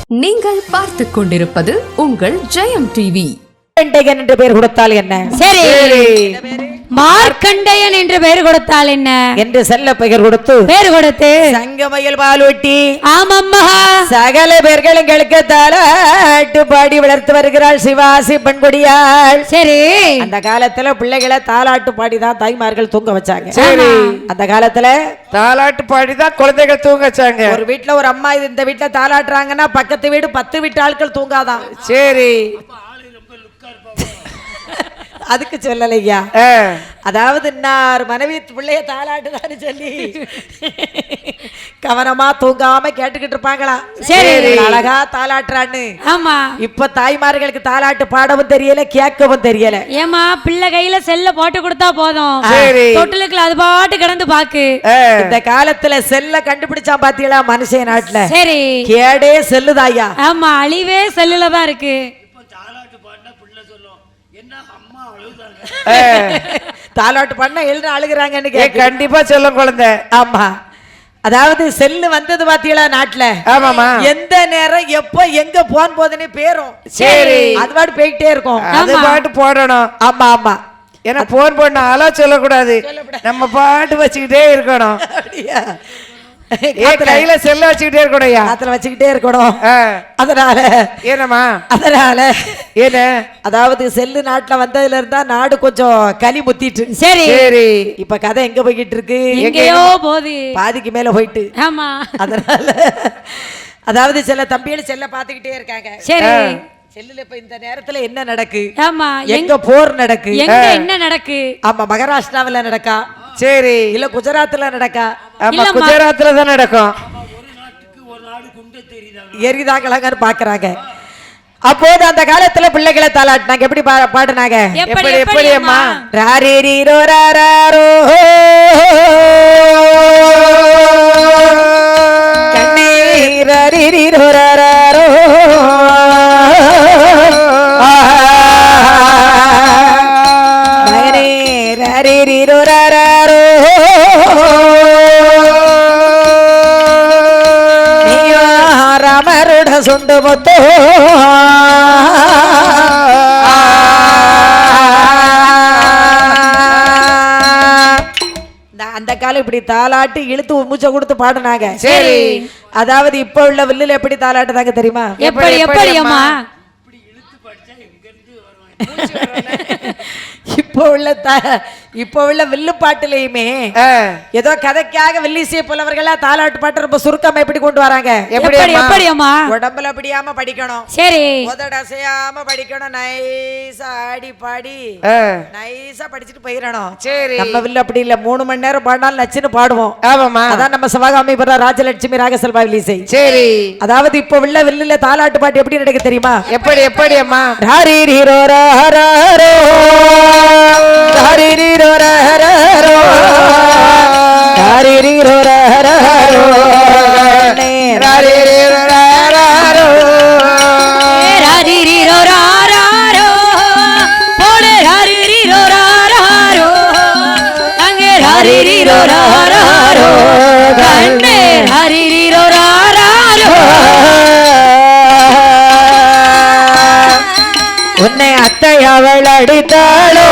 நீங்கள் பார்த்துக் கொண்டிருப்பது உங்கள் ஜெயம் டிவி. மார்க்கண்டேயன் என்று பெயர் கொடுத்தால் என்ன? சரி, மார்க்கண்டேயன் என்று பெயர் கொடுத்தால் என்ன என்று செல்ல பெயர் கொடுத்து சங்கமயில் பாலூட்டி ஆமம்மா சகல பேர்களும் கேட்க தாலாட்டு பாடி வளர்த்து வருகிறாள் சிவாசி பெண்கொடியாள். சரி, அந்த காலத்துல பிள்ளைகளை தாலாட்டு பாடிதான் தாய்மார்கள் தூங்க வச்சாங்க. சரி, அந்த காலத்துல தாலாட்டு பாடிதான் குழந்தைகள் தூங்க வச்சாங்க. ஒரு வீட்டுல ஒரு அம்மா இந்த வீட்டுல தாலாட்டுறாங்கன்னா பக்கத்து வீடு 10 வீட்டு ஆட்கள் தூங்காதான். சரி, அதுக்கு சொல்லலையா, அதாவது இன்னார் மனைவி பிள்ளைய தாலாட்டுதான்னு சொல்லி கவனமா தூங்காம கேட்டுக்கிட்டு இருப்பாங்களா. சரி, அழகா தாலாட்டுறான்னு. ஆமா, இப்ப தாய்மார்களுக்கு தாலாட்டு பாடவும் தெரியல, கேட்கவும் தெரியல. ஏமா பிள்ளை கையில செல்ல போட்டு கொடுத்தா போதும், தொட்டிலுக்குள்ள அது பாட்டு கிடந்து பாக்கு. இந்த காலத்துல செல்ல கண்டுபிடிச்சா பாத்தீங்களா மனுஷன் நாட்டுல. சரி, கேடே செல்லுதாயா. ஆமா, அழிவே செல்லுல தான் இருக்கு. தாலாட்டு பண்ண எழுந்து அழுகுறாங்கன்னு கண்டிப்பா சொல்ல குழந்தை. ஆமா, அதாவது செல்லு வந்தது பாத்தீங்களா நாட்டுல. ஆமாமா, எந்த நேரம் எப்ப எங்க போன் போதுன்னு பேரும். சரி, அது பாட்டு போயிட்டே இருக்கும், அது பாட்டு போடணும். ஆமா ஆமா, ஏன்னா போன் பண்ண ஆளா சொல்லக்கூடாது, நம்ம பாட்டு வச்சுக்கிட்டே இருக்கணும். கையில செல்ல வச்சுக்கிட்டே இருக்கணும், காத்துல வச்சுக்கிட்டே இருக்கணும். அதனால ஏனமா, அதனால ஏன அதாவது செல்லு நாட்டுல வந்ததுல இருந்தா நாடு கொஞ்சம் களி முத்திட்டு. சரி சரி, இப்ப கதை எங்க போய்கிட்டு இருக்கு, எங்கேயோ போகுது, பாதிக்கு மேல போயிட்டு. ஆமா, அதனால அதாவது சில தம்பிகள் செல்ல பாத்துக்கிட்டே இருக்காங்க. சரி, செல்லுல இப்ப இந்த நேரத்துல என்ன நடக்கு, ஆமா, எங்க போர் நடக்கு, எங்க என்ன நடக்கு, ஆமா மகாராஷ்டிராவில நடக்கா, சரி இல்ல குஜராத்ல நடக்கா, ஆமா குஜராத்ல தான் நடக்கும். எரிதாங்களாங்கன்னு பாக்குறாங்க. அப்போது அந்த காலத்துல பிள்ளைகளை தாலாட்டினாங்க. எப்படி பாடுனாங்க, எப்படி எப்படி அம்மா, ராரீரோ ராரோ கண்ணீர் ராரீரோ ராரோ ராரீரோ ராரோ ராமருட சொண்டு மொத்தோ அந்த காலம் இப்படி தாலாட்டி இழுத்து மூச்சை கொடுத்து பாடுனாங்க. சரி, அதாவது இப்ப உள்ள வில்லுல எப்படி தாலாட்டுதாங்க தெரியுமா, எப்படி எப்படி அம்மா, இப்ப உள்ள வில்லு பாட்டுலயுமே ஏதோ கதைக்காக வில்லிசை புலவர்களா தாலாட்டு பாட்டு ரொம்ப சுருக்கமா எப்படி கொண்டு வராங்க. எப்படி எப்படி அம்மா, உடம்புல அப்படியாம படிக்கணும். சரி, உதடசையாம படிக்கணும், நைஸா ஆடி பாடி நைஸா படிச்சுட்டு போயிடணும். சரி, நம்ம வில்லு அப்படி இல்ல, 3 மணி நேரம் பாடினாலும் நச்சுன்னு பாடுவோம். ஆமாமா, அதான் நம்ம சிவகாமி ராஜலட்சுமி ராகசல்வா வில்லிசை. சரி, அதாவது இப்ப உள்ள வில்லுல தாலாட்டு பாட்டு எப்படி நடக்க தெரியுமா, எப்படி எப்படி அம்மா, ஹரிரோ ஹரோ ஹரிரோ ஹரோ ஹரிரோ ஹரோ ராரிரிரோ ராராரோ போடு ராரிரிரோ ராராரோ அங்கே ராரிரிரோ ராராரோ கண்ணே ராரிரிரோ ராராரோ உன்னை அத்தை அவள் அடித்தாளோ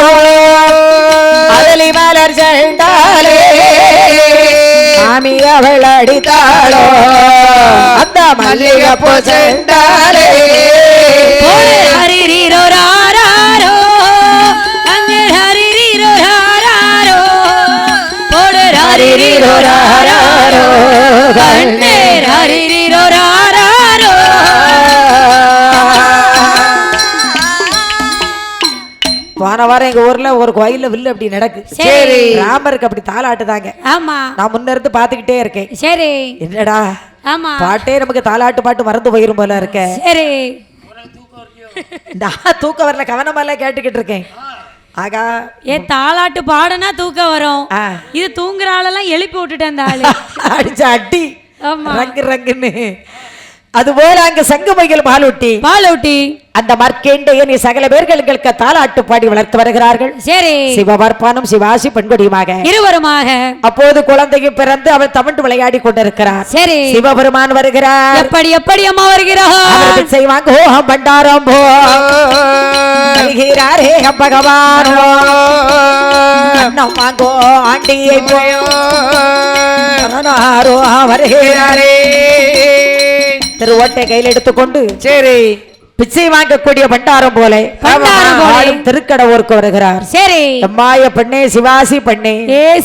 அதலி மலர் செண்டாலே மாமி அவள் அடித்தாளோ அந்த மல்லிகை பூ செண்டாலே ஹரிரோ ராராரோ அங்கே ஹரிரோ ராராரோ போடு ஹரிரோ ராராரோ கண்ணே ஹரிரோ ராராரோ போன வாரம் எங்க ஊர்ல ஒரு கோயில்ல வில்லு அப்படி நடக்கு. சரி, ராமருக்கு அப்படி தாலாட்டுதாங்க. ஆமா, நான் முன்ன இருந்து பாத்துக்கிட்டே இருக்கேன். சரி, என்னடா ஆமா பாட்டே நமக்கு தாலாட்டு பாட்டு மறந்து போயிரும் போல இருக்க. சரி, நான் தூக்க வரல, கவனமெல்லாம் கேட்டுக்கிட்டு இருக்கேன். ஆகா, ஏன் தாலாட்டு பாடனா தூக்கம் வரும், இது தூங்குற ஆளெல்லாம் எழுப்பி விட்டுட்டேன். அந்த ஆளு அடிச்ச அடி ரங்கு ரங்குன்னு. அதுபோல அங்கு சங்குமையில் பாலூட்டி அந்த மார்க்கண்டேயனை சகல பேர்களுக்கு தாலாட்டு பாடி வளர்த்து வருகிறார்கள். சரி. சிவபர்பானும் சிவாசி பெண்கொடியுமாக இருவருமாக. அப்போது குழந்தையும் பிறந்து அவள் தவண்டு விளையாடி கொண்டிருக்கிறார். சரி. சிவபெருமான் வருகிறார். எப்படி அம்மா வருகிறார்? செய்வாங்க ஓஹம் பண்டாரம் போ வருகிறாரே பகவான் வாங்கோ ஆண்டியை போயோ வருகிறாரே. திருவட்டை கையில் எடுத்துக்கொண்டு சரி பிச்சை வாங்கக்கூடிய பண்டாரம் போல திருக்கடவுருக்கு வருகிறார். சரி. அம்மாய பெண்ணே சிவாசி பெண்ணே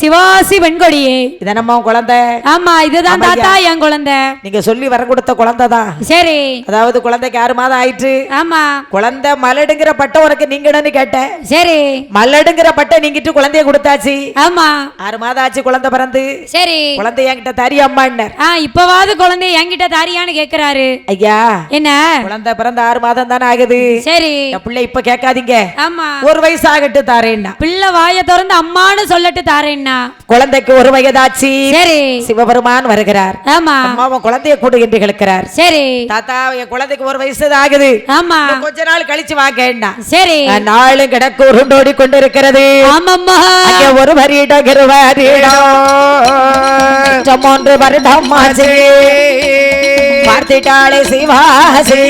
சிவாசி பெண்கொடியே இதனம்மா குழந்தை. ஆமா இதுதான் தாத்தா என் குழந்தை. நீங்க சொல்லி வர கொடுத்த குழந்தைதான். சரி. அதாவது குழந்தைக்கு 6 மாதம் ஆயிற்று. ஆமா. குழந்தை மலடுங்கிற பட்டம் உனக்கு நீங்கன்னு கேட்டேன். சரி. மலடுங்கிற பட்டம் நீங்கிட்டு குழந்தைய கொடுத்தாச்சு. ஆமா. 6 மாதம் ஆச்சு குழந்தை பிறந்து. சரி. குழந்தை என்கிட்ட தாரி அம்மான்னார். இப்பவாது குழந்தை என்கிட்ட தாரியான்னு கேக்குறாரு. ஐயா என்ன குழந்தை பிறந்த 6 மாதம் தானே ஆகுது. சரி. பிள்ளை இப்ப கேட்காதீங்க. ஆமா. 1 வயசு ஆகட்டு தாரேன்னா. பிள்ளை வாயை திறந்து அம்மான்னு சொல்லட்டு தாரேன்னா. குழந்தைக்கு 1 வயதாச்சு. சரி. சிவபெருமான் வருகிறார். ஆமா. அம்மாவும் குழந்தைய கூடு என்று கேட்கிறார். சரி. தாத்தா என் குழந்தைக்கு 1 வயசு ஆகுது. ஆமா. கொஞ்ச நாள் கழிச்சு வாங்கேன்னா. சரி. நாளும் கிடக்கு உருண்டோடி கொண்டிருக்கிறது. ஆமாம்மா. அங்கே ஒரு வருடம் ஒன்று வருடம் பார்த்திட்டாளே சிவாசி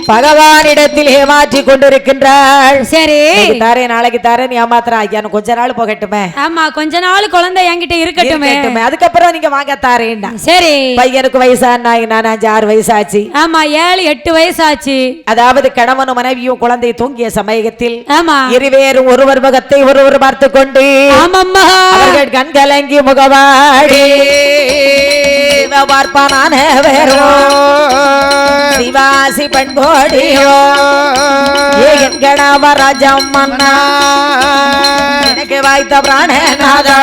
பகவானிடத்தில் ஏமாற்றி கொண்டிருக்கின்றாள். சரி. தாரே நாளைக்கு தாரே நீ ஏமாத்துறா. ஐயா கொஞ்ச நாள் போகட்டுமே. ஆமா கொஞ்ச நாள் குழந்தை என்கிட்ட இருக்கட்டுமே. அதுக்கப்புறம் நீங்க வாங்க தாரேன்னா. சரி. பையனுக்கு வயசானா நான் 5-6 வயசாச்சு. ஆமா 7-8 வயசாச்சு. அதாவது கணவனும் மனைவியும் குழந்தை தூங்கிய சமயத்தில் ஆமா இருவேறும் ஒருவர் முகத்தை ஒருவர் பார்த்து கொண்டு ஆமாம்மா அவர்கள் கண்கலங்கி முகவாடி பார்ப்பான சிவாசி பண்போடியோ என் கணவராஜம் மன்னா எனக்கு வாய்த்த பிராணநாதா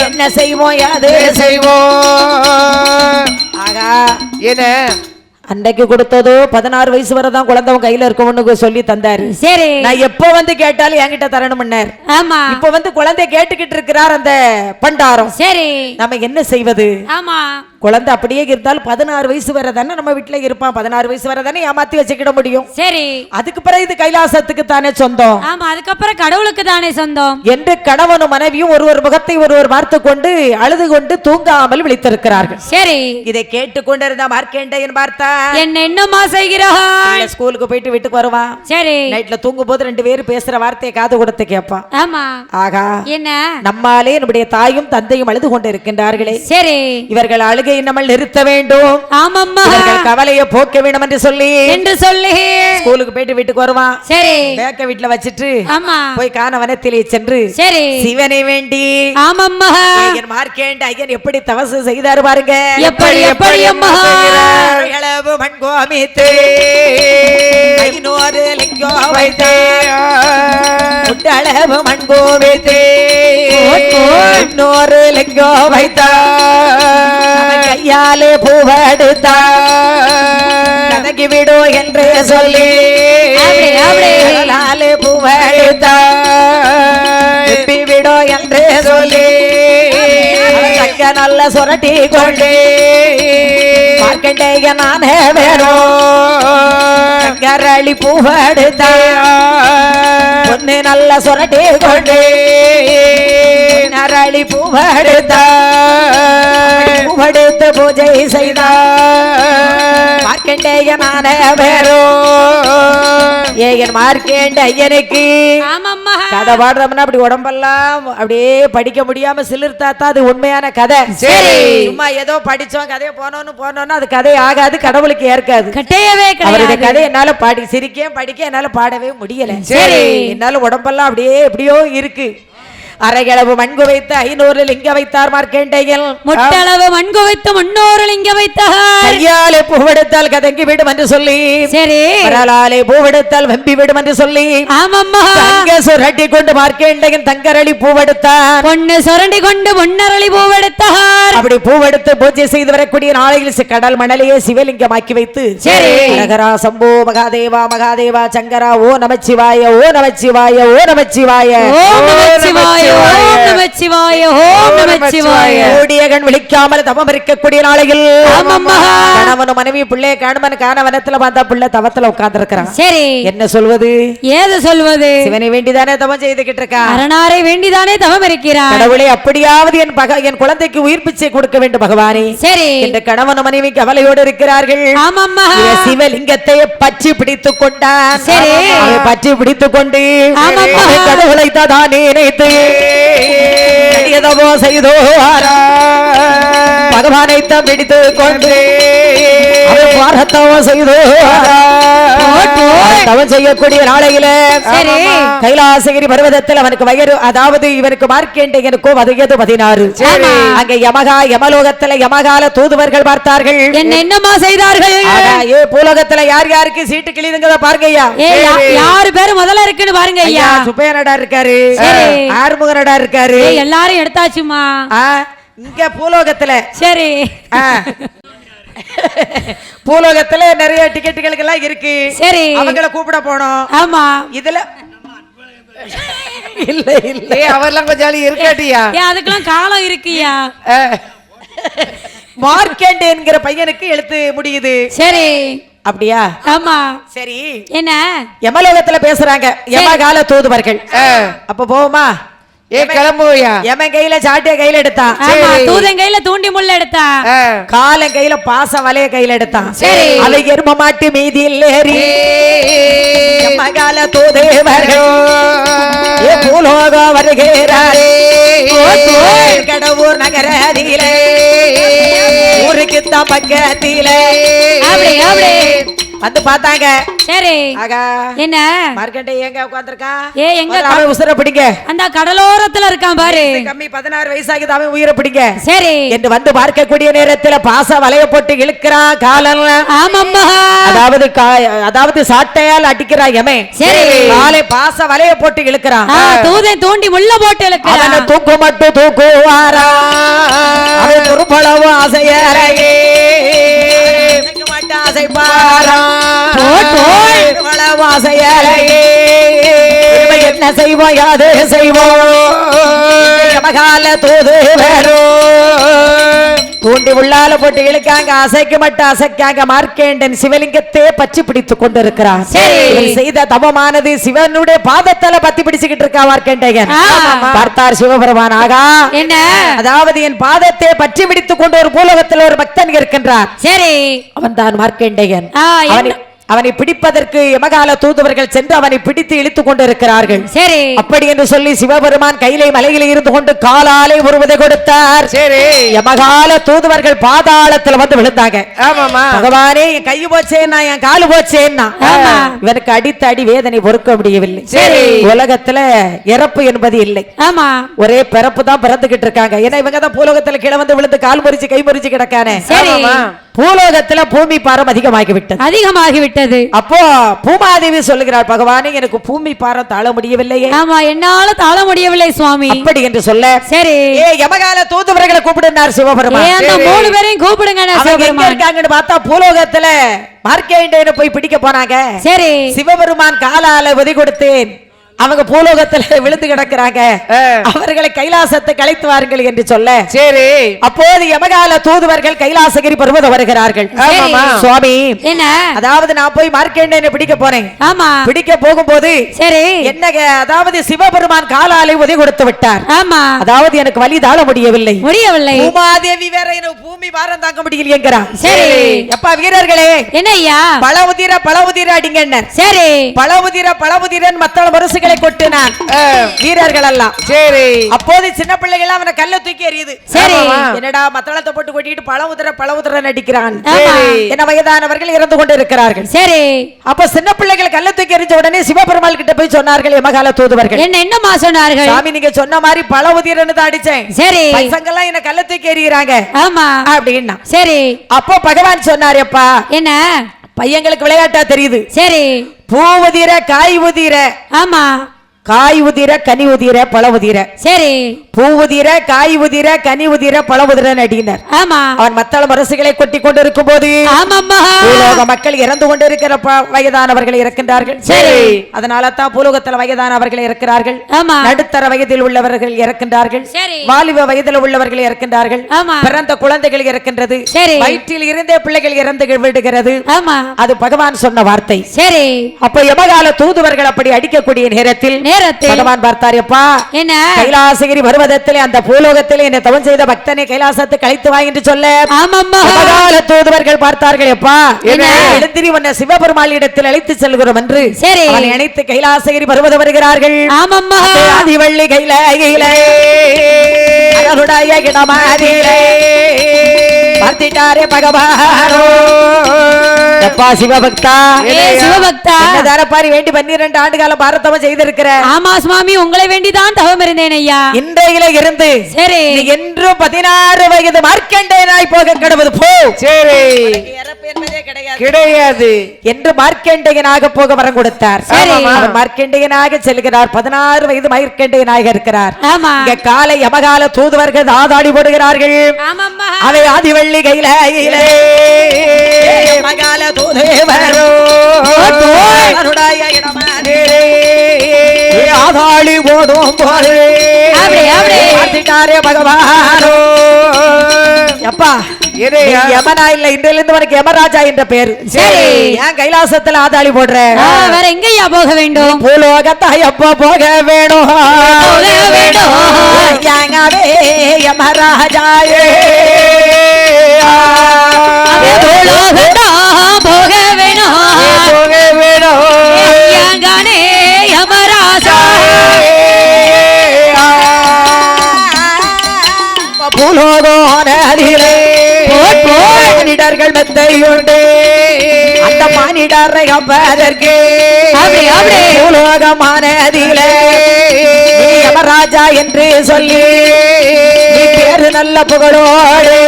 என்ன செய்வோம் யாது செய்வோம். ஆகா என்ன அன்னைக்கு கொடுத்ததோ 16 வயசு வரதான் குழந்தைவன் கையில இருக்கும்னு சொல்லி தந்தாரு. சரி. நான் எப்ப வந்து கேட்டாலும் என்கிட்ட தரணும்னார். ஆமா. இப்ப வந்து குழந்தை கேட்டுக்கிட்டு இருக்கிறார் அந்த பண்டாரம். சரி. நம்ம என்ன செய்வது? ஆமா. குழந்தை அப்படியே இருந்தாலும் 16 வயசு வரை தானே நம்ம வீட்டுல இருப்பான். 16 வயசு வரை தானே ஏமாத்தி வச்சுக்கிட முடியும். சரி. அதுக்கு பிறகு இது கைலாசத்துக்கு தானே சொந்தம். ஆமா அதுக்கப்புறம் கடவுளுக்கு தானே சொந்தம் என்று கணவனும் மனைவியும் ஒருவர் முகத்தை ஒருவர் பார்த்து கொண்டு அழுது கொண்டு தூங்காமல் விழித்திருக்கிறார்கள். சரி. இதை கேட்டுக்கொண்டிருந்த மார்க்கண்டேயன் பார்த்தா என்னம்மா செய்கிறாய்? ஸ்கூலுக்கு போயிட்டு வீட்டுக்கு வருவான். சரி. நைட்ல தூங்கும் போது 2 பேரும் பேசுற வார்த்தையை காது கொடுத்து கேட்பான். ஆமா. ஆகா என்ன நம்மாலே நம்முடைய தாயும் தந்தையும் அழுது கொண்டு இருக்கின்றார்களே. சரி. இவர்கள் அழுகையை நம்ம நிறுத்த வேண்டும். ஆமாம்மா. இவர்கள் கவலையை போக்க வேண்டும் என்று சொல்லி ஸ்கூலுக்கு போயிட்டு வீட்டுக்கு வருவான். சரி. பேக்க வீட்டுல வச்சிட்டு ஆமா போய் கானவனத்திலே சென்று சரி சிவனை வேண்டி ஆமாம்மா மார்க்கேண்ட ஐயன் எப்படி தவசு செய்தார் பாருங்க. எப்படி எப்படி அம்மா அளவு மண்கோமித்து 500 லிங்கம் வைத்தே அளவு மண்கோமித்து 500 லிங்கம் வைத்தார். கையாலே பூவெடுத்தா கதகி விடு என்று சொல்லி பூவெடுத்தா விடோ என்று சொல்லி நல்ல சுரட்டி கொண்டு மார்க்கண்டேய நானே வேணும் கரளி பூவெடுத்த பொண்ணு நல்ல சுரட்டி கொண்டு நரளி பூவெடுத்த பூவெடுத்து பூஜை செய்த மார்க்கண்டேய நானே வேணும் ஏன் மார்க்கேண்ட ஐயனுக்கு கதை பாடுறோம்னா அப்படி உடம்பெல்லாம் அப்படியே படிக்க முடியாம சிலிர்த்தாத்தா அது உண்மையான கதை. சரி. சும்மா ஏதோ படிச்சோம் கதையை போனோம்னு அது கதை ஆகாது. கடவுளுக்கு ஏற்காது. அவருடைய கதை என்னால பாடி சிரிக்க படிக்க என்னால பாடவே முடியல. சரி. என்னால உடம்பெல்லாம் அப்படியே எப்படியோ இருக்கு. அரைகளவு மண்கு வைத்து 500 லிங்க வைத்தார் மார்க்கண்டேயன். முட்டளவு மண்கு வைத்து 300 லிங்க வைத்தார். கையாலே பூவெடுத்தால் கதங்கி விடும் என்று சொல்லி சரி வரலாலே பூவெடுத்தால் வெம்பி விடும் என்று சொல்லி ஆமாம்மா தங்க சுரட்டி கொண்டு மார்க்கண்டேயன் தங்கரளி பூவெடுத்தார். பொண்ணு சுரண்டி கொண்டு பொன்னரளி பூவெடுத்தார். அப்படி பூவெடுத்து பூஜை செய்து வரக்கூடிய நாளையில் கடல் மணலையே சிவலிங்கமாக்கி வைத்து சரி ஹரஹரா சம்போ மகாதேவா மகாதேவா சங்கரா ஓ நமச்சிவாய ஓ நமச்சிவாய ஓ நமச்சிவாய ஓ நமச்சிவாய ஓம் நமச்சிவாய ஓம் நமச்சிவாய ஓடியகன் விழிக்காமல் தவம் இருக்கக்கூடிய நாளையில் ஆமாம்மா. கணவன் மனைவி பிள்ளை கணவன் காணவனத்துல பார்த்தா பிள்ளை தவத்துல உட்கார்ந்து இருக்கிறான். சரி என்ன சொல்வது? ஏது சொல்வது? சிவனை வேண்டிதானே தவம் செய்துகிட்டு இருக்கா. அரணாரை வேண்டிதானே தவம் இருக்கிறார். கடவுளே அப்படியாவது என் குழந்தைக்கு உயிர் பிச்சை கொடுக்க வேண்டும் பகவானே. சரி இந்த கணவன் மனைவி கவலையோடு இருக்கிறார்கள். ஆமாம்மா. இவன் சிவலிங்கத்தை பற்றி பிடித்துக் கொண்டான். சரி. அவன் பற்றி பிடித்துக் கொண்டு ஆமாம்மா. அவன் கடவுளை தான் நினைத்து எதவோ செய்தோ பகவானை தான் பிடித்துக் கொண்டு அவன் பாரத்தவோ செய்தோ தவம் செய்யக்கூடிய நாளையில சரி. கைலாசகிரி பர்வதத்தில் அவனுக்கு வயது, அதாவது இவனுக்கு மார்க்கண்டேயனுக்கோ வயது 16. அங்க யமலோகத்துல யமகால தூதுவர்கள் பார்த்தார்கள். என்னமா செய்தார்கள்? பூலோகத்துல யார் யாருக்கு சீட்டு கிளிதுங்க பாருங்க ஐயா. யாரு பேரு முதல்ல இருக்குன்னு பாருங்க ஐயா. சுப்பையனடா இருக்காரு, ஆறுமுகனடா இருக்காரு, எல்லாரும் எடுத்தாச்சுமா இங்க பூலோகத்துல. சரி பூலோகத்துல நிறைய டிக்கெட்டுகளுக்கு எல்லாம் இருக்கு. சரி அவங்கள கூப்பிட போனோம். ஆமா இதுல இல்ல இல்ல அவர்லாம் கொஞ்சம் ஜாலி இருக்காட்டியா? அதுக்கெல்லாம் காலம் இருக்குயா. மார்க்கெண்ட் என்கிற பையனுக்கு எழுத்து முடியுது. சரி அப்படியா? ஆமா. சரி என்ன யமலோகத்துல பேசுறாங்க யமகால தூதுவர்கள். அப்ப போவோமா? கிளம்புவியா? எமன் கையில சாட்டிய கையில எடுத்தான். தூதன் கையில தூண்டி முள்ள எடுத்தா. காலன் கையில பாச வலைய கையில எடுத்தான். அதை எரும மாட்டு மீதியில் ஏறி யமகால தூதுவர்கள் பூலோக வருகிறாரே. கடவுர் நகரதிலே ஊருக்கு தான் பக்கத்திலே வந்து பார்த்தாங்க. சரி ஆகா என்ன மார்க்கெண்டே எங்க உட்கார்ந்திருக்கா? எங்க அவன் உசுர பிடிங்க. அந்த கடலோரத்துல இருக்கான் பாரு. கம்மி 16 வயசாகுது, அவன் உயிரை பிடிங்க. சரி என்று வந்து பார்க்கக்கூடிய நேரத்துல பாச வலைய போட்டு இழுக்கிறான் காலன். ஆமாம்மா. அதாவது சாட்டையால் அடிக்கிறான் எமன். சரி காலை பாச வலைய போட்டு இழுக்கிறான். தூதன் தூண்டி முள்ள போட்டு இழுக்கிறான். அவனை தூக்கு மட்டும் தூக்குவாரா அவன் துருப்பளவு ஆசையறையே என்ன செய்வோம் யாது செய்வோம் யமகால தூது தூண்டி உள்ளால போட்டு இழுக்காங்க. அசைக்க மட்டும் அசைக்காங்க. மார்க்கேண்டன் சிவலிங்கத்தை பற்றி பிடித்துக் கொண்டிருக்கிறார். செய்த தவமானது சிவனுடைய பாதத்தால பத்தி பிடிச்சுக்கிட்டு இருக்கா மார்க்கேண்டன். பார்த்தார் சிவபெருமான். ஆகா என்ன? அதாவது என் பாதத்தை பற்றி பிடித்துக் கொண்டு ஒரு பூலோகத்தில் ஒரு பக்தன் இருக்கின்றார். சரி அவன் தான் மார்க்கேண்டன். அவனை பிடிப்பதற்கு யமகால தூதுவர்கள் சென்று அவனை பிடித்து இழுத்துக் கொண்டிருக்கிறார்கள். சரி அப்படி என்று சொல்லி சிவபெருமான் கையிலே மலையில இருந்து கொண்டு காலாலே ஒரு உதை கொடுத்தார். சரி யமகால தூதுவர்கள் பாதாளத்துல வந்து விழுந்தாங்க. ஆமாமா. பகவானே என் கை போச்சேன்னா என் காலு போச்சேன்னா இவனுக்கு அடித்த அடி வேதனை பொறுக்க முடியவில்லை. சரி உலகத்துல இறப்பு என்பது இல்லை. ஆமா ஒரே பிறப்பு தான் பிறந்துகிட்டு இருக்காங்க. ஏன்னா இவங்க தான் பூலோகத்துல கீழே வந்து விழுந்து கால் முறிச்சு கை முறிச்சு கிடக்கானே. பூலோகத்துல பூமி பாரம் அதிகமாகிவிட்டது. அப்போ பூமாதேவி சொல்லுகிறார், பகவானே எனக்கு பூமி பாரம் தாழ முடியவில்லையே. ஆமா என்னால தாழ முடியவில்லை சுவாமி. அப்படி என்று சொல்ல சரி யமகால தூதுவர்களை கூப்பிடுனார் சிவபெருமான். அந்த 3 பேரையும் கூப்பிடுங்க. இருக்காங்கன்னு பார்த்தா பூலோகத்துல மார்க்கண்டேயனை போய் பிடிக்க போனாங்க. சரி சிவபெருமான் காலால உதை கொடுத்தேன். அவங்க பூலோகத்துல விழுந்து கிடக்கிறாங்க. அவர்களை கைலாசத்தை கலைத்து வாருங்கள் என்று சொல்ல சரி அப்போது யமகால தூதுவர்கள் கைலாசகிரி பர்வதம் வருகிறார்கள். சுவாமி என்ன? அதாவது நான் போய் மார்க்கண்டேயனை பிடிக்க போறேன். ஆமா பிடிக்க போகும்போது சரி என்ன, அதாவது சிவபெருமான் காலாலை உதை கொடுத்து விட்டார். ஆமா அதாவது எனக்கு வலி தாழ முடியவில்லை. பூமாதேவி வேற எனக்கு பூமி பாரம் தாங்க முடியலையேங்கிறா. சரி அப்பா வீரர்களே என்ன ஐயா பழவுதிர அடிங்க. சரி பழவுதிரன் மத்தள மருசுகள் கொட்டினான் வீரர்கள் எல்லாம். சரி அப்போது சின்ன பிள்ளைகள் அவனை கல்ல தூக்கி எறியுது. சரி என்னடா மத்தளத்தை போட்டு கொட்டிட்டு பழவுதிர நடிக்கிறான். என்ன வயதானவர்கள் இறந்து கொண்டு இருக்கிறார்கள். சரி அப்ப சின்ன பிள்ளைகள் கல்ல தூக்கி எறிஞ்ச உடனே சிவபெருமாள் கிட்ட போய் சொன்னார்கள் யமகால தூதுவர்கள். என்னமா சொன்னார்கள்? சாமி நீங்க சொன்ன மாதிரி பழவுதிரன்னு தான் அடிச்சேன். சரி பசங்கெல்லாம் என்ன கல்ல தூக்கி எறிகிறாங்க. ஆமா அப்படின்னா. சரி அப்போ பகவான் சொன்னார், அப்பா என்ன பையங்களுக்கு விளையாட்டா தெரியுது. சரி பூ உதிர காய் உதிர. ஆமா காய் உதிர கனி உதிர பழ உதிர சரி பூ உதிர காய் உதிர கனி உதிர பழ உதிர நடினர் ஆமா அவன் மத்தள அரசுகளை கொட்டி கொண்டிருக்கும் போது ஆமாம்மா பூலோக மக்கள் இறந்து கொண்டிருக்கிற வயதானவர்கள் இருக்கின்றார்கள் சரி அதனால தான் பூலோகத்தில் வயதானவர்கள் இருக்கிறார்கள் ஆமா நடுத்தர வயதில் உள்ளவர்கள் இறக்கின்றார்கள் சரி வாலிப வயதில் உள்ளவர்கள் இறக்கின்றார்கள் ஆமா பிறந்த குழந்தைகள் இருக்கின்றது சரி வயிற்றில் இருந்தே பிள்ளைகள் இறந்து விடுகிறது ஆமா அது பகவான் சொன்ன வார்த்தை சரி அப்ப யமகால தூதுவர்கள் அப்படி அடிக்கக்கூடிய நேரத்தில் பகவான் பார்த்தாரியப்பா என்ன கைலாசகிரி பர்வதத்திலே அந்த பூலோகத்திலே என்ன தவம் செய்த பக்தனை கைலாசத்துக்கு அழைத்து வா என்று சொல்ல ஆமாம்மா யமகால தூதுவர்கள் பார்த்தார்கள் எப்பா எழுந்திரி உன்னை சிவபெருமாள் இடத்தில் அழைத்து செல்கிறோம் என்று சரி அவனை அழைத்து கைலாசகிரி பர்வதம் வருகிறார்கள் ஆமாம்மா ஆதிவள்ளி கையிலே அழகுடைய இடமாதிலே பார்த்திட்டாரே பகவானோ அப்பா சிவபக்தா சிவபக்தா தரப்பாரி வேண்டி 12 ஆண்டு காலம் பாரதம் செய்திருக்கிற ஆமா சுவாமி உங்களை வேண்டிதான் தவம் இருந்தேன் ஐயா இன்றையில இருந்து சரி நீ என்றும் 16 வயது மார்க்கண்டேயனாய் போக கடவுது போ சரி கிடையாது என்று மார்க்கண்டேயனாக போக வரம் கொடுத்தார் அவர் மார்க்கண்டேயனாக செல்கிறார் 16 வயது மார்க்கண்டேயனாக இருக்கிறார் ஆமா இங்க காலை யமகால தூதுவர்கள் ஆதாடி போடுகிறார்கள் ஆமாம்மா அவை ஆதிவள்ளி கையிலே யமகால தூதுவரோ அருடைய இடமாதிலே ஆதாளி ஓடும் போது பார்த்திட்டாரே பகவானோ அப்பா யமனா இல்ல இன்றிலிருந்து உனக்கு யமராஜா என்ற பேரு சரி ஏன் கைலாசத்துல ஆதாளி போடுற வேற எங்கயா போக வேண்டும் பூலோகத்தா எப்ப போக வேணும் யமராஜாயே போக வேணும் யமராஜா பூலோகோனிலே மானிடர்கள் மெத்தையுண்டு அந்த மானிடரை அப்பதற்கு பூலோகமானதிலே யமராஜா என்று சொல்லி பேரு நல்ல புகழோடு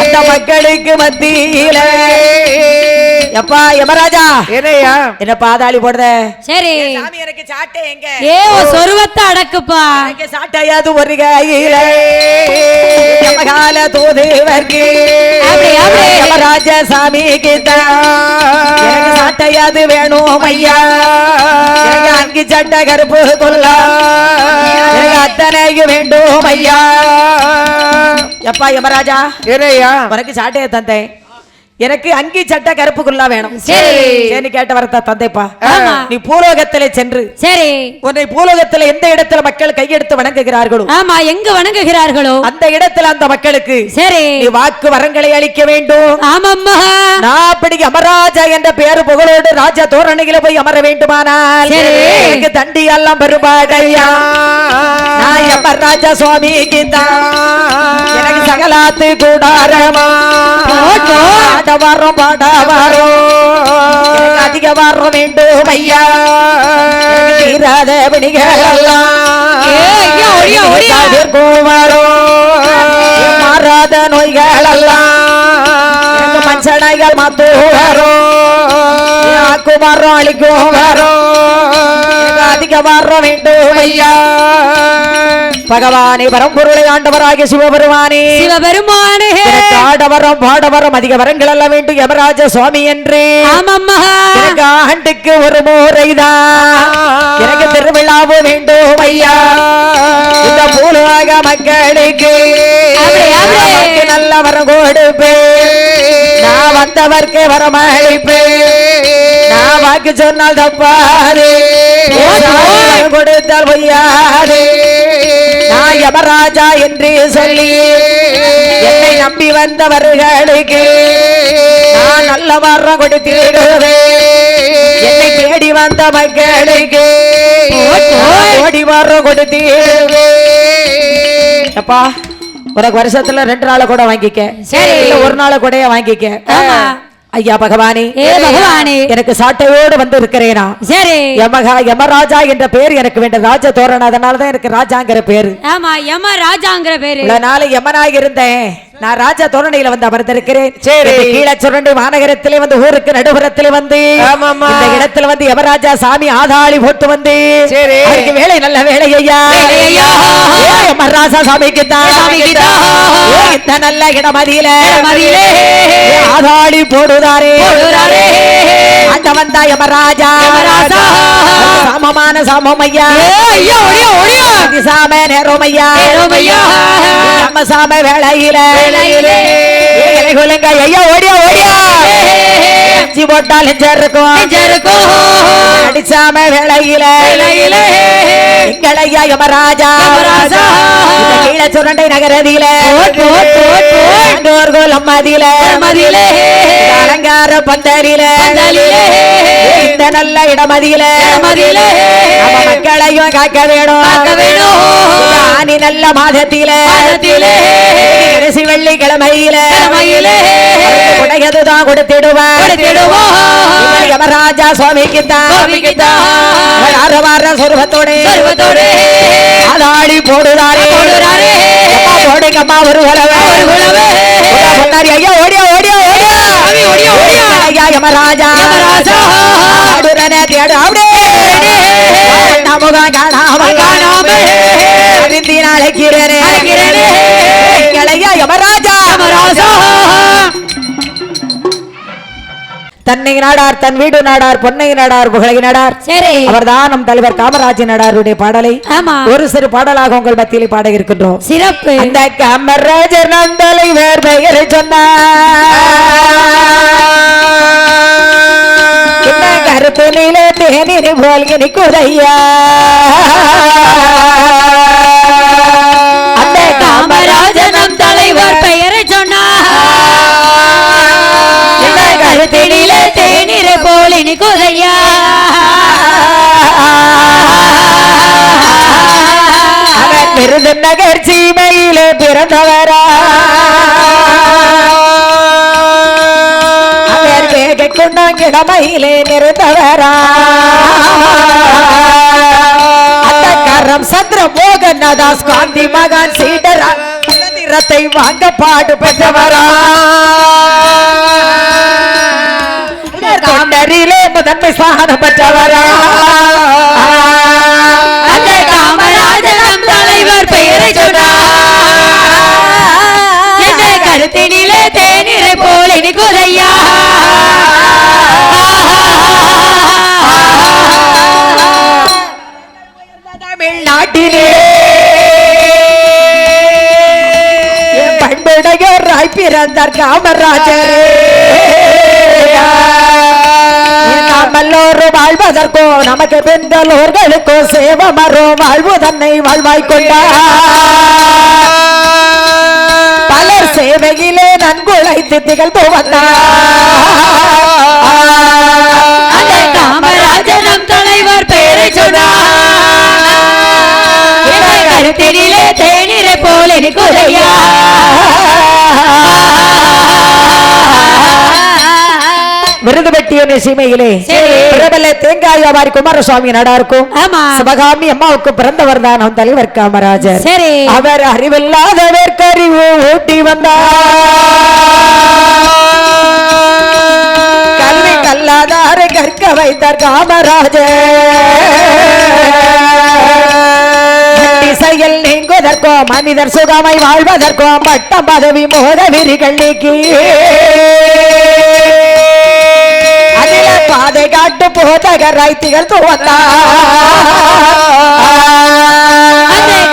அந்த மக்களுக்கு மத்தியில எப்பா யமராஜா என்னையா என்ன பாதாளி போடுற சரி சாமி எனக்கு சாட்டை எங்க சொருவத்தை அடக்குப்பா எனக்கு சாட்டையாது ஒரு கையில யமகால தூதுவர்க்கு யமராஜ சாமிக்கு எனக்கு சாட்டையாது வேணும் ஐயா அங்கு சட்டை கருப்பு கொள்ள அத்தனைக்கு வேண்டும் ஐயா எப்பா யமராஜா என்னையா உனக்கு சாட்டையை தந்தேன் எனக்கு அங்கி சட்டை கருப்புக்குள்ளா வேணும் சரி கேட்ட வரத்த தந்தைப்பா நீ பூலோகத்திலே சென்று சரி உன்னை பூலோகத்திலே எந்த இடத்துல மக்கள் கையெடுத்து வணங்குகிறார்களோ ஆமா எங்க வணங்குகிறார்களோ அந்த இடத்துல அந்த மக்களுக்கு சரி நீ வாக்கு வரங்களை அளிக்க வேண்டும் ஆமாம்மா நான் அப்படி அமராஜா என்ற பேரு புகழோடு ராஜா தோரணையில போய் அமர வேண்டுமானால் எனக்கு தண்டி எல்லாம் பெருபாடையா நான் அமராஜா சுவாமிக்கு எனக்கு சகலாத்து கூடாரமா வரோம் பாட வரோம் அதிக வர வேண்டும் ஐயா தீராத மாறாத நோய்கள் எல்லாம் மஞ்சனைகள் மாத்து வரும் குமாரம் அளிக்கும் வரும் அதிக வர வேண்டும் ஐயா பகவானே பரம்பொருளை ஆண்டவராகிய சிவபெருமானே ஆடவரம் பாடவரம் அதிக வரங்கள் அல்ல வேண்டும் யமராஜ சுவாமி என்று எனக்கு ஆண்டுக்கு ஒரு முறைதான் எனக்கு திருவிழாவு வேண்டும் ஐயா இந்த பூலோக மக்களுக்கு நல்ல வரம் கொடுப்பே நான் வந்தவர்க்கு வரமளிப்பே நான் வாக்கு சொன்னால் தப்பாது கொடுத்தால் பொய்யாது நான் யமராஜா என்று சொல்லி என்னை நம்பி வந்தவர்களுக்கு நான் நல்ல வரம் கொடுத்திடுவேன் என்னை தேடி வந்த மக்களுக்கு ஓடி வரம் கொடுத்திடுவேன் அப்பா உனக்கு வருஷத்துல 2 நாளை கூட வாங்கிக்க ஒரு நாளை கூட வாங்கிக்க ஐயா பகவானே எனக்கு சாட்டையோடு வந்து இருக்கிறேனா சரி யமராஜா என்ற பேர் எனக்கு வேண்டும் ராஜ தோரணம் அதனாலதான் எனக்கு ராஜாங்கிற பேரு ஆமா யமராஜாங்கிற பேரு இவ்வளவு நாள் யமனாக இருந்தேன் நான் ராஜா தோரணையில வந்து அமர்ந்திருக்கிறேன். சரி. கீழே சுரண்டை மாநகரத்திலே வந்து ஊருக்கு நடுப்புறத்திலே வந்து ஆமாமா. இந்த இடத்துல வந்து யமராஜா சாமி ஆதாளி போட்டு வந்து சரி. அதுக்கு வேலை நல்ல வேலை ஐயா யமராஜா சாமிக்கு தான் இந்த நல்ல இடமதியில ஆதாளி போடுதாரே அந்த வந்தா யமராஜா சாமமான சாமமையா சாம நேரோமையா நம்ம சாம வேளையில கொள்ளுங்க ஐயா ஓடியா ஓடியா அஞ்சி போட்டால் இருக்கும் அடிச்சாம வேளையில எங்களையா யமராஜா கீழே சுரண்டை நகரதியில அம்மதியில அலங்கார பந்தரில இந்த நல்ல இடமதியில மக்களையும் காக்க வேணும் ஆனி நல்ல மாதத்தில வெள்ளிக்கிழமையில உடையதுதான் கொடுத்திடுவார் யமராஜா சுவாமிக்கு தான் சொருபத்தோட ஆதாடி போடுறாரே போடுங்கம்மா ஒரு ஐயா ஓடியா ஓடியா ஓடியா ஐயா யமராஜா தேடு அப்படியே முகம் காணாம அழைக்கிறேன் யமராஜா தன்னை நாடார் தன் வீடு நாடார் பொன்னை நாடார் புகழை நாடார் அவர்தான் நம் தலைவர் காமராஜ் நாடாருடைய பாடலை ஒரு சிறு பாடலாக உங்கள் மத்தியிலே பாட இருக்கின்றோம். சிறப்பு. அந்த காமராஜர் நம் தலைவர் பெயரை சொன்னார் கருத்து நில தேனினி போல் குதையா அந்த காமராஜர் நம் தலைவர் பெயரை சொன்னார் கருத்தினிலே தேனிரை போல் குதையா அவர் விருதுநகர் சீமையிலே பிறந்தவரா அவர் வேக கொண்டாங்கிடமையிலே நிறுத்தவரா அந்தக்காரம் சந்திர மோகன்தாஸ் காந்தி மகான் சீடரா நிறத்தை வாங்க பாடு பெற்றவரா காமரிலே முதன்மை ஸ்தானம் பெற்றவரா அந்த காமராஜர் தலைவர் பெயரை சொன்னார் கருத்தினிலே தேனிரை போல குதையா தமிழ்நாட்டிலே பண்புடையோராய் பிறந்தார் காமராஜரே நம்மல்லோரும் வாழ்வதற்கோ நமக்கு பெண்களோர்களுக்கோ சேவமரோ வாழ்வு தன்னை வாழ்வாய் கொண்டார் பலர் சேவையிலே நன்குழைத்து திகழ்ந்து வந்தார் காமராஜர் நம் தலைவர் பெயரை சொன்னார் கருத்தினிலே தேனிரை போல குதையா விருதுபட்டிய சீமையிலே பிரபல தேங்காய் வியாபாரி குமாரசுவாமி நடாருக்கும் சிவகாமி அம்மாவுக்கு பிறந்தவர் தான் நம் தலைவர் காமராஜர். அவர் அறிவில்லாதவர் கறிவு ஊட்டி வந்தார் கல்வி கல்லாதார கற்க வைத்தார் காமராஜர் செயல் நீங்குவதற்கோ மனிதர் சுகமாய் வாழ்வதற்கோ பட்டம் பதவி மோத விரிகள் நீக்கி அதில பாதை காட்டு போதகராய் திகழ்ந்து வந்தார்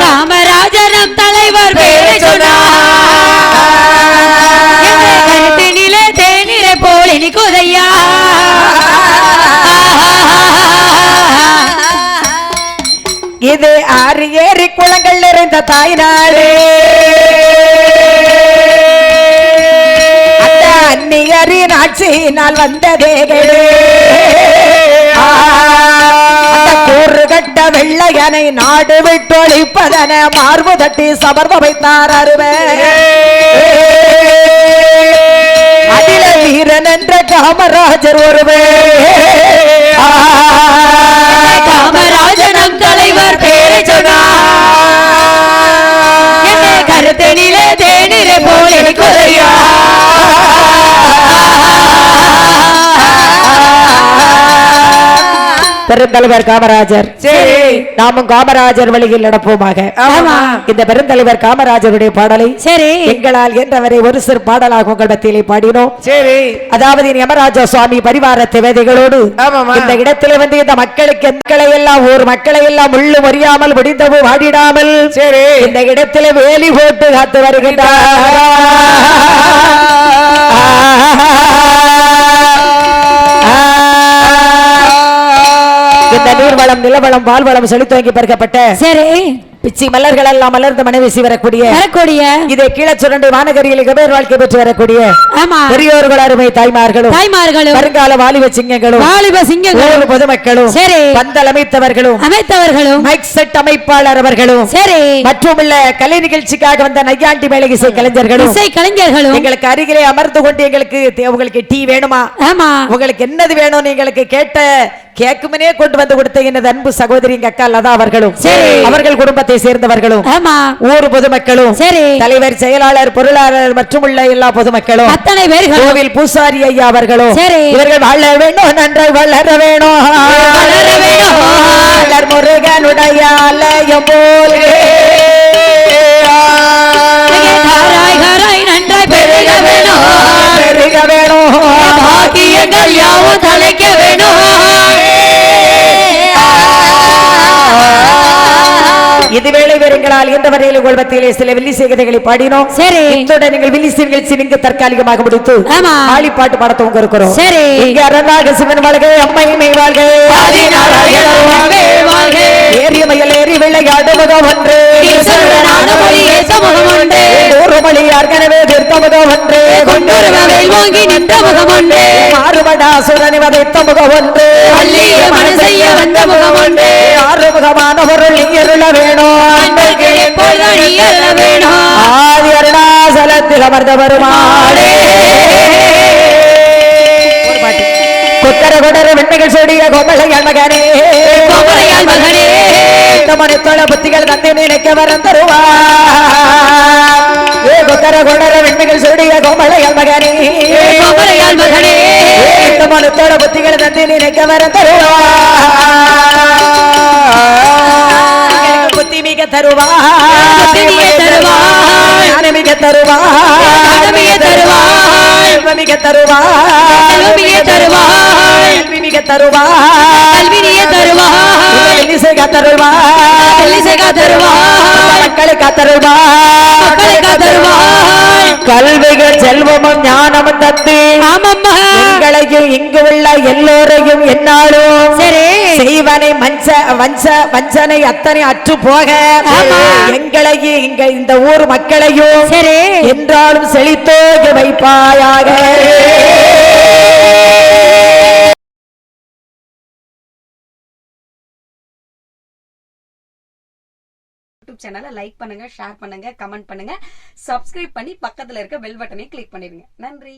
காமராஜர் நம் தலைவர் பெயரை சொன்னார் கருத்தினிலே தேனிரை போல குதையா இது ஆறு ஏரி குளங்கள் நிறைந்த தாய்நாடு அந்த அந்நியரின் ஆட்சியினால் வந்ததேகளே கூறு கட்ட வெள்ளையனை நாடு விட்டொழிப்பதன மார்பு தட்டி சமர்வ வைத்தார் அருவே அதில வீரன் என்ற காமராஜர் ஒருவே காமராஜர் நம் தலைவர் பெயரை சொன்னார் கருத்தினிலே தேனிரை போல பெருந்தலைவர் காமராஜர். சரி. நாமும் காமராஜர் வழியில் நடப்போமாக. ஆமா. இந்த பெருந்தலைவர் காமராஜருடைய பாடலை சரி எங்களால் என்றவரை ஒரு சிறு பாடலாக உங்கள் மத்தியிலே பாடினோம். சரி. அதாவது யமராஜா சுவாமி பரிவார தேவதைகளோடு ஆமாமா. இந்த இடத்துல வந்து இந்த மக்களுக்கு மக்களை எல்லாம் ஒரு மக்களை எல்லாம் முள்ளு மறியாமல் முடிந்தவு வாடிடாமல் சரி. இந்த இடத்துல வேலி போட்டு காத்து வருகின்றார். இந்த நீர்வளம் நிலவளம் பால்வளம் செழித்தோங்கி பெருக்கப்பட்ட சரி பிச்சி மலர்கள் எல்லாம் மலர்ந்து மனைவிசி வரக்கூடிய இதை கீழே சுரண்டு வானகரியில் கபேர் வாழ்க்கை பெற்று வரக்கூடிய ஆமா பெரியோர்கள் அருமை தாய்மார்களும் வருங்கால வாலிப சிங்கங்களும் பொதுமக்களும் சரி பந்தல் அமைத்தவர்களும் மைக் செட் அமைப்பாளர் அவர்களும் சரி மற்றும் கலை நிகழ்ச்சிக்காக வந்த நையாண்டி மேலை இசை கலைஞர்களும் எங்களுக்கு அருகிலே அமர்ந்து கொண்டு எங்களுக்கு உங்களுக்கு டீ வேணுமா ஆமா உங்களுக்கு என்னது வேணும் எங்களுக்கு கேட்ட கேக்குமனே கொண்டு வந்து கொடுத்த எனது அன்பு சகோதரி எங்க அக்கா லதா அவர்களும் அவர்கள் குடும்பத்தை சேர்ந்தவர்களும் ஊர் பொதுமக்களும் தலைவர் செயலாளர் பொருளாளர் மற்றும் உள்ள எல்லா பொதுமக்களும் அத்தனை பேர்கள் கோவில் பூசாரி ஐயா அவர்களும் இவர்கள் வாழ வேண்டும் நன்றாய் வளர வேணும் முருகனுடைய ஆலயம் போல் நன்றாய் பெருக வேணும் பாக்கியங்கள் யாவும் தலைக்க வேணும். இதுவேளை வேறுங்களால் இந்த வரையில் உள்வத்திலே சில வில்லிசை கதைகளை பாடினோம். சரி இத்துடன் நீங்கள் வில்லிசை நிகழ்ச்சி நீங்க தற்காலிகமாக முடித்து ஆளிப்பாட்டு பாடத்தவங்க இருக்கிறோம். சரி இங்க அரணாக சிவன் வாழ்க அம்மையுமே வாழ்க ஏறிய மயில் ஏறி விளையாடு முகம் ஒன்று மொழி ஏற்கனவே தீர்த்த முகம் ஒன்று மாறுபடா சுரனி வதைத்த முகம் ஒன்று வந்த முகம் ஒன்று ஆறுமுகமான பொருள் இருள வேணும் ஆதி அருணாசலத்தில் அமர்ந்த பெருமாளே கொத்தர கொடர வெண்மைகள் சொடிய கோமலையால் மகனே மணித்தோள புத்திகள் தந்தை நினைக்க வரம் தருவார். கொத்தர கொடர வெண்மைகள் சொடிய கோமலையால் மகனே மணித்தோள புத்திகள் தந்தை நினைக்க வரம் தருவார். புத்தி மிக தருவார் மிக தருவார் மிக தருவார் மிக தருவார் மிக தருவார் மக்களை காத்தருவார் கல்விகள் செல்வமும் ஞானமும் தந்து எங்களையும் இங்கு உள்ள எல்லோரையும் என்னாலும் செய்வனை வஞ்சனை அத்தனை அற்று போக எங்களையும் இங்க இந்த ஊர் மக்களையும் என்றாலும் செழித்தோக வைப்பாயாக. சேனலை லைக் பண்ணுங்க, ஷேர் பண்ணுங்க, கமெண்ட் பண்ணுங்க, சப்ஸ்கிரைப் பண்ணி பக்கத்துல இருக்க பெல் பட்டனை கிளிக் பண்ணிருங்க. நன்றி.